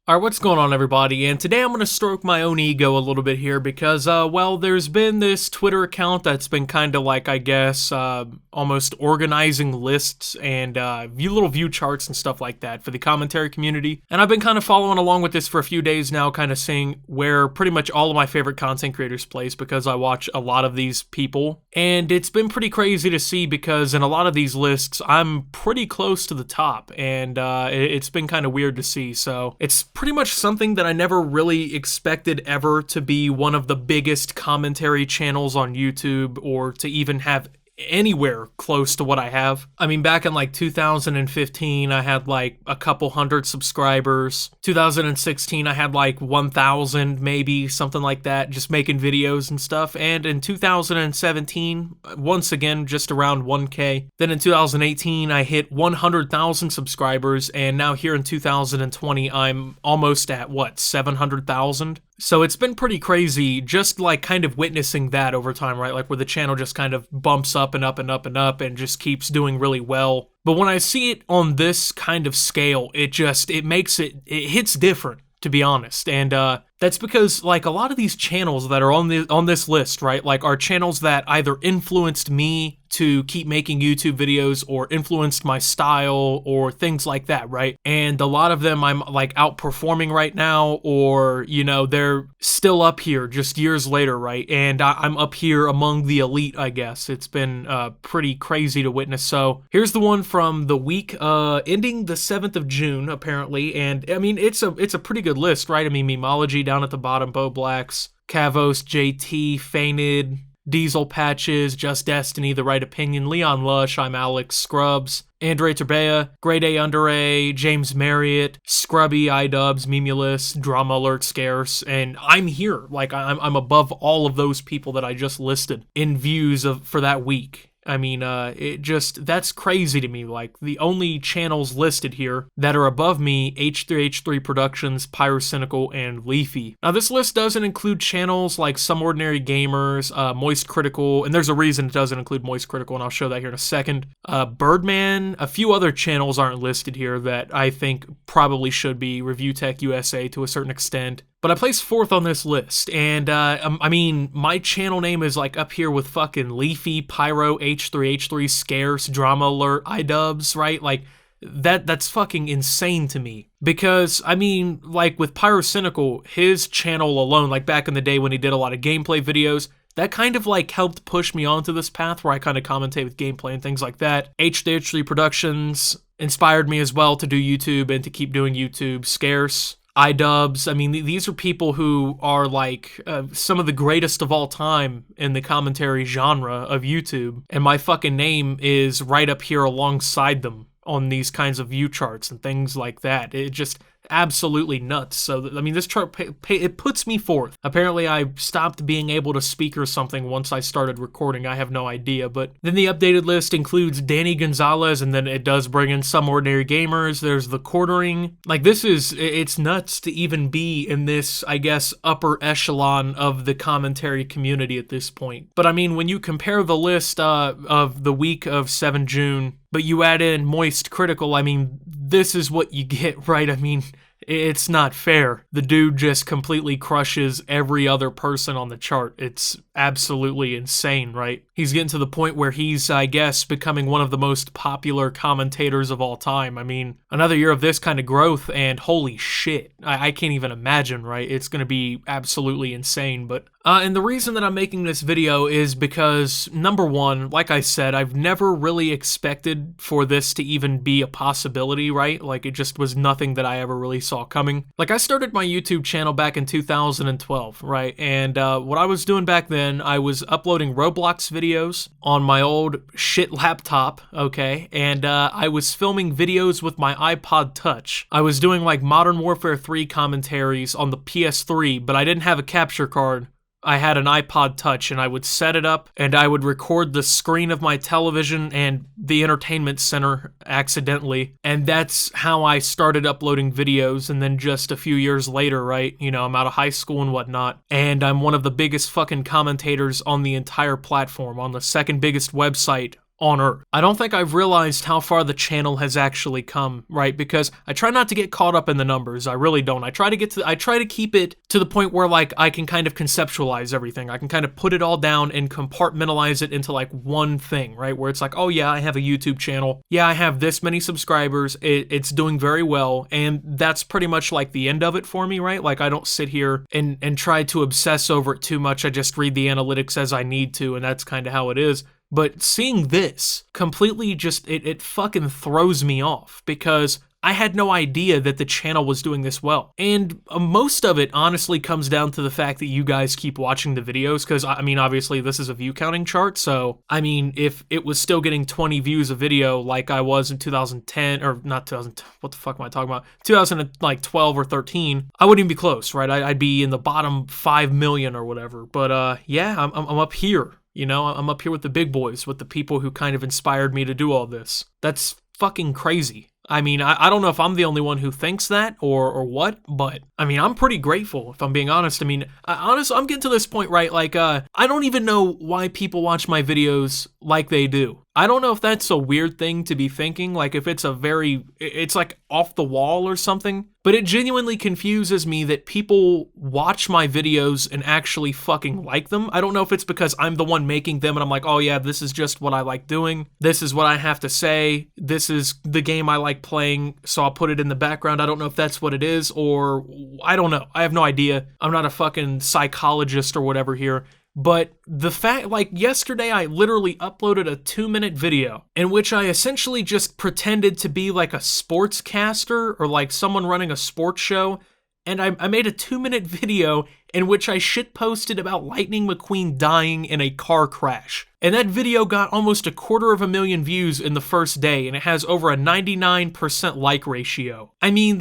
Alright, what's going on, everybody? And today I'm going to stroke my own ego a little bit here because, well, there's been this Twitter account that's been kind of like, I guess, almost organizing lists and little view charts and stuff like that for the commentary community. And I've been kind of following along with this for a few days now, kind of seeing where pretty much all of my favorite content creators place because I watch a lot of these people. And it's been pretty crazy to see because in a lot of these lists, I'm pretty close to the top. And it's been kind of weird to see. So it's pretty much something that I never really expected ever to be one of the biggest commentary channels on YouTube or to even have anywhere close to what I have. I mean, back in like 2015, I had like a couple hundred subscribers. 2016, I had like 1,000 maybe, something like that, just making videos and stuff. And in 2017, once again, just around 1K. Then in 2018, I hit 100,000 subscribers. And now here in 2020, I'm almost at what, 700,000? So it's been pretty crazy just like kind of witnessing that over time, right? Like where the channel just kind of bumps up and up and up and up and just keeps doing really well. But when I see it on this kind of scale, it hits different, to be honest. And that's because like a lot of these channels that are on this list, right? Like are channels that either influenced me to keep making YouTube videos or influenced my style or things like that, right? And a lot of them I'm like outperforming right now, or, you know, they're still up here just years later, right? And I'm up here among the elite, I guess. It's been pretty crazy to witness. So here's the one from the week ending the 7th of June, apparently. And I mean, it's a pretty good list, right? I mean, Memology down at the bottom, Bo Blacks, Kavos, JT, Fainted, Diesel Patches, Just Destiny, The Right Opinion, Leon Lush, I'm Alex, Scrubs, Andre Terbea, Grade A Under A, James Marriott, Scrubby, iDubbbz, Memulus, Drama Alert, Scarce, and I'm here. Like, I'm above all of those people that I just listed in views for that week. I mean, that's crazy to me. Like, the only channels listed here that are above me, H3H3 Productions, Pyrocynical, and Leafy. Now, this list doesn't include channels like Some Ordinary Gamers, Moist Critical, and there's a reason it doesn't include Moist Critical, and I'll show that here in a second. Birdman, a few other channels aren't listed here that I think probably should be, Review Tech USA to a certain extent. But I placed 4th on this list, and I mean, my channel name is like up here with fucking Leafy, Pyro, H3H3, Scarce, Drama Alert, iDubbbz, right? Like, that's fucking insane to me. Because, I mean, like with Pyrocynical, his channel alone, like back in the day when he did a lot of gameplay videos, that kind of like helped push me onto this path where I kind of commentate with gameplay and things like that. H3H3 Productions inspired me as well to do YouTube and to keep doing YouTube. Scarce, iDubbbz, I mean, these are people who are like some of the greatest of all time in the commentary genre of YouTube, and my fucking name is right up here alongside them on these kinds of view charts and things like that. It just absolutely nuts. So, I mean, this chart, it puts me 4th. Apparently, I stopped being able to speak or something once I started recording. I have no idea. But then the updated list includes Danny Gonzalez, and then it does bring in Some Ordinary Gamers. There's The Quartering. Like, it's nuts to even be in this, I guess, upper echelon of the commentary community at this point. But I mean, when you compare the list of the week of 7 June, but you add in Moist Critical, I mean, this is what you get, right? I mean, it's not fair. The dude just completely crushes every other person on the chart. It's absolutely insane, right? He's getting to the point where he's, I guess, becoming one of the most popular commentators of all time. I mean, another year of this kind of growth, and holy shit, I can't even imagine, right? It's going to be absolutely insane, but and the reason that I'm making this video is because, number one, like I said, I've never really expected for this to even be a possibility, right? Like, it just was nothing that I ever really saw coming. Like, I started my YouTube channel back in 2012, right? And what I was doing back then, I was uploading Roblox videos on my old shit laptop, okay? And I was filming videos with my iPod Touch. I was doing, like, Modern Warfare 3 commentaries on the PS3, but I didn't have a capture card. I had an iPod Touch, and I would set it up, and I would record the screen of my television and the entertainment center accidentally, and that's how I started uploading videos. And then just a few years later, right, you know, I'm out of high school and whatnot, and I'm one of the biggest fucking commentators on the entire platform, on the second biggest website on earth. I don't think I've realized how far the channel has actually come, right? Because I try not to get caught up in the numbers. I really don't. I try to keep it to the point where like I can kind of conceptualize everything. I can kind of put it all down and compartmentalize it into like one thing, right? Where it's like, oh yeah, I have a YouTube channel. Yeah, I have this many subscribers. It's doing very well. And that's pretty much like the end of it for me, right? Like I don't sit here and try to obsess over it too much. I just read the analytics as I need to, and that's kind of how it is. But seeing this completely just, it fucking throws me off because I had no idea that the channel was doing this well. And most of it honestly comes down to the fact that you guys keep watching the videos because, I mean, obviously this is a view counting chart. So, I mean, if it was still getting 20 views a video like I was in 2010, or not 2000, what the fuck am I talking about? 2012 or 13, I wouldn't even be close, right? I'd be in the bottom 5 million or whatever. But yeah, I'm up here. You know, I'm up here with the big boys, with the people who kind of inspired me to do all this. That's fucking crazy. I mean, I don't know if I'm the only one who thinks that or what, but I mean, I'm pretty grateful if I'm being honest. I mean, honestly, I'm getting to this point, right? Like, I don't even know why people watch my videos like they do. I don't know if that's a weird thing to be thinking, like if it's it's like off the wall or something, but it genuinely confuses me that people watch my videos and actually fucking like them. I don't know if it's because I'm the one making them and I'm like, oh yeah, this is just what I like doing. This is what I have to say. This is the game I like playing, so I'll put it in the background. I don't know if that's what it is, or I don't know. I have no idea. I'm not a fucking psychologist or whatever here. But the fact, like yesterday, I literally uploaded a 2-minute video in which I essentially just pretended to be like a sportscaster or like someone running a sports show. And I made a 2-minute video in which I shitposted about Lightning McQueen dying in a car crash. And that video got almost 250,000 views in the first day, and it has over a 99% like ratio. I mean,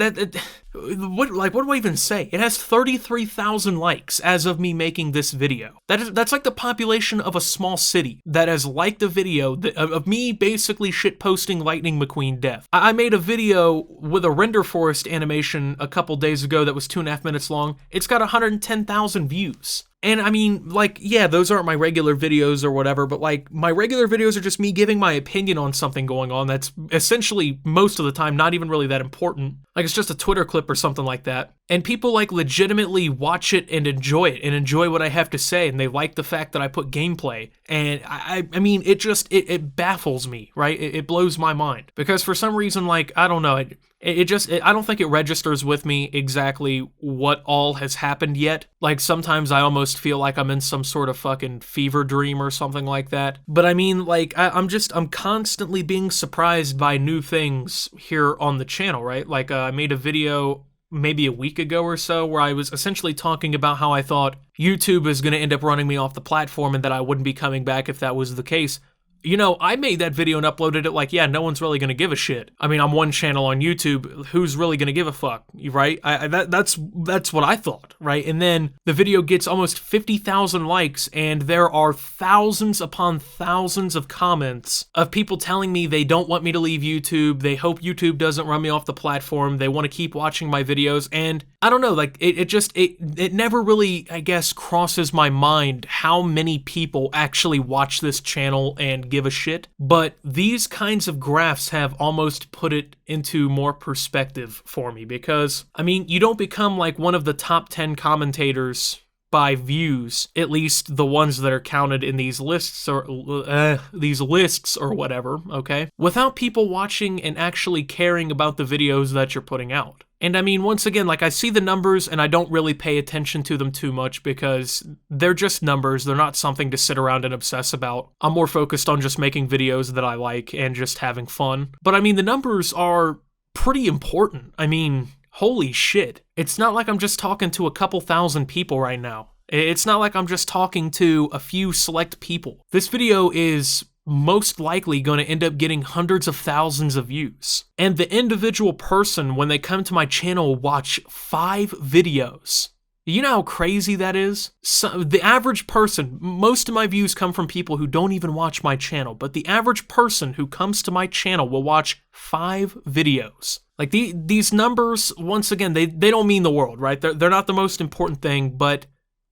what do I even say? It has 33,000 likes as of me making this video. That's like the population of a small city that has liked the video of me basically shitposting Lightning McQueen death. I made a video with a render forest animation a couple days ago that was 2.5 minutes long. It's got 110,000 views. And I mean, like, yeah, those aren't my regular videos or whatever, but like, my regular videos are just me giving my opinion on something going on that's essentially, most of the time, not even really that important. Like, it's just a Twitter clip or something like that. And people, like, legitimately watch it and enjoy what I have to say, and they like the fact that I put gameplay. And I mean, it baffles me, right? It blows my mind. Because for some reason, like, I don't know, I don't think it registers with me exactly what all has happened yet. Like, sometimes I almost feel like I'm in some sort of fucking fever dream or something like that. But I mean, like, I'm constantly being surprised by new things here on the channel, right? Like, I made a video maybe a week ago or so where I was essentially talking about how I thought YouTube is going to end up running me off the platform and that I wouldn't be coming back if that was the case. You know, I made that video and uploaded it like, yeah, no one's really going to give a shit. I mean, I'm one channel on YouTube. Who's really going to give a fuck, right? That's what I thought, right? And then the video gets almost 50,000 likes, and there are thousands upon thousands of comments of people telling me they don't want me to leave YouTube. They hope YouTube doesn't run me off the platform. They want to keep watching my videos. And I don't know, like, it never really, I guess, crosses my mind how many people actually watch this channel and give a shit, but these kinds of graphs have almost put it into more perspective for me because, I mean, you don't become like one of the top 10 commentators by views, at least the ones that are counted in these lists or whatever, okay, without people watching and actually caring about the videos that you're putting out. And I mean, once again, like, I see the numbers and I don't really pay attention to them too much because they're just numbers. They're not something to sit around and obsess about. I'm more focused on just making videos that I like and just having fun. But I mean, the numbers are pretty important. I mean, holy shit. It's not like I'm just talking to a couple thousand people right now. It's not like I'm just talking to a few select people. This video is most likely going to end up getting hundreds of thousands of views. And the individual person, when they come to my channel, watch 5 videos. You know how crazy that is? So, the average person, most of my views come from people who don't even watch my channel, but the average person who comes to my channel will watch 5 videos. Like, these numbers, once again, they don't mean the world, right? They're not the most important thing, but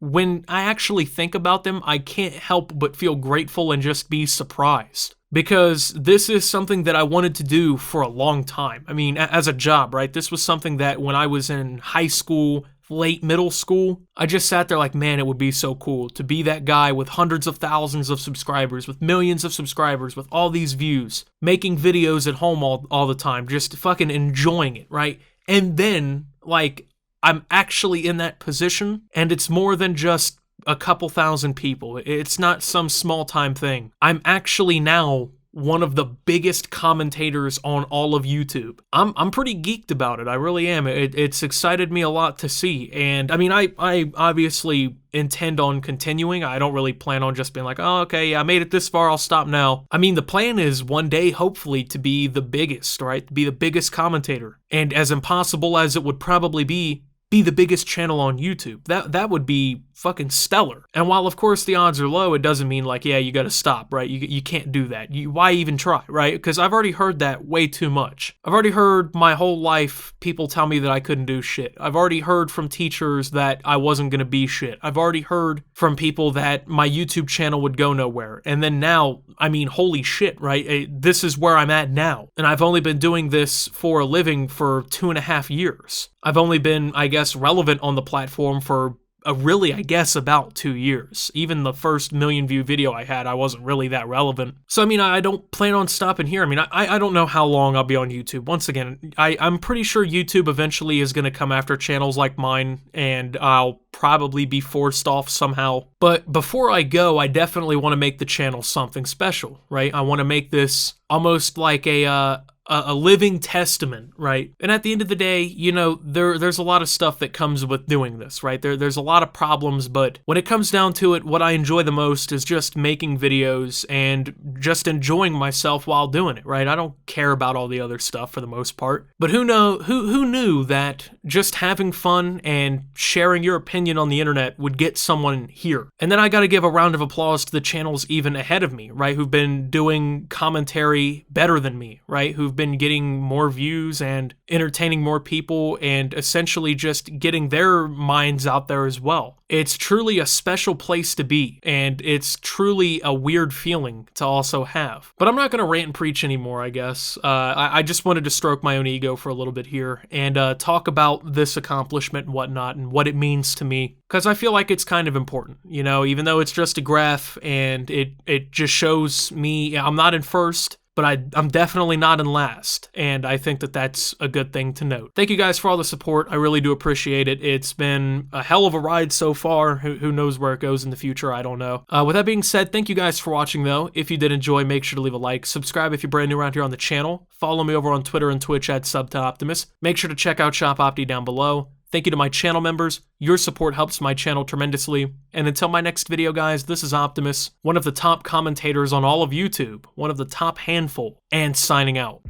when I actually think about them, I can't help but feel grateful and just be surprised. Because this is something that I wanted to do for a long time. I mean, as a job, right? This was something that when I was in high school, late middle school, I just sat there like, man, it would be so cool to be that guy with hundreds of thousands of subscribers, with millions of subscribers, with all these views, making videos at home all the time, just fucking enjoying it, right? And then, like, I'm actually in that position, and it's more than just a couple thousand people. It's not some small time thing. I'm actually now one of the biggest commentators on all of YouTube. I'm pretty geeked about it. I really am. It's excited me a lot to see. And I mean, I obviously intend on continuing. I don't really plan on just being like, oh, okay, yeah, I made it this far, I'll stop now. I mean, the plan is one day, hopefully, to be the biggest, right? To be the biggest commentator. And as impossible as it would probably be the biggest channel on YouTube. That would be fucking stellar. And while of course the odds are low, it doesn't mean like, yeah, you gotta stop, right? You can't do that. Why even try, right? Because I've already heard that way too much. I've already heard my whole life people tell me that I couldn't do shit. I've already heard from teachers that I wasn't gonna be shit. I've already heard from people that my YouTube channel would go nowhere. And then now, I mean, holy shit, right? This is where I'm at now. And I've only been doing this for a living for 2.5 years. I've only been, I guess, relevant on the platform for really, I guess, about 2 years. Even the first million view video I had, I wasn't really that relevant. So, I mean, I don't plan on stopping here. I mean, I don't know how long I'll be on YouTube. Once again, I'm pretty sure YouTube eventually is going to come after channels like mine, and I'll probably be forced off somehow. But before I go, I definitely want to make the channel something special, right? I want to make this almost like a living testament, right? And at the end of the day, you know, there's a lot of stuff that comes with doing this, right? There's a lot of problems, but when it comes down to it, what I enjoy the most is just making videos and just enjoying myself while doing it, right? I don't care about all the other stuff for the most part. But who knew that just having fun and sharing your opinion on the internet would get someone here? And then I gotta give a round of applause to the channels even ahead of me, right? Who've been doing commentary better than me, right? Who've been getting more views and entertaining more people and essentially just getting their minds out there as well. It's truly a special place to be, and it's truly a weird feeling to also have. But I'm not going to rant and preach anymore, I guess. I just wanted to stroke my own ego for a little bit here and talk about this accomplishment and whatnot and what it means to me, because I feel like it's kind of important, you know, even though it's just a graph and it just shows me I'm not in first, but I'm definitely not in last, and I think that that's a good thing to note. Thank you guys for all the support. I really do appreciate it. It's been a hell of a ride so far. Who knows where it goes in the future? I don't know. With that being said, thank you guys for watching, though. If you did enjoy, make sure to leave a like. Subscribe if you're brand new around here on the channel. Follow me over on Twitter and Twitch at @SubToOptimus. Make sure to check out Shop Opti down below. Thank you to my channel members. Your support helps my channel tremendously. And until my next video, guys, this is Optimus, one of the top commentators on all of YouTube, one of the top handful, and signing out.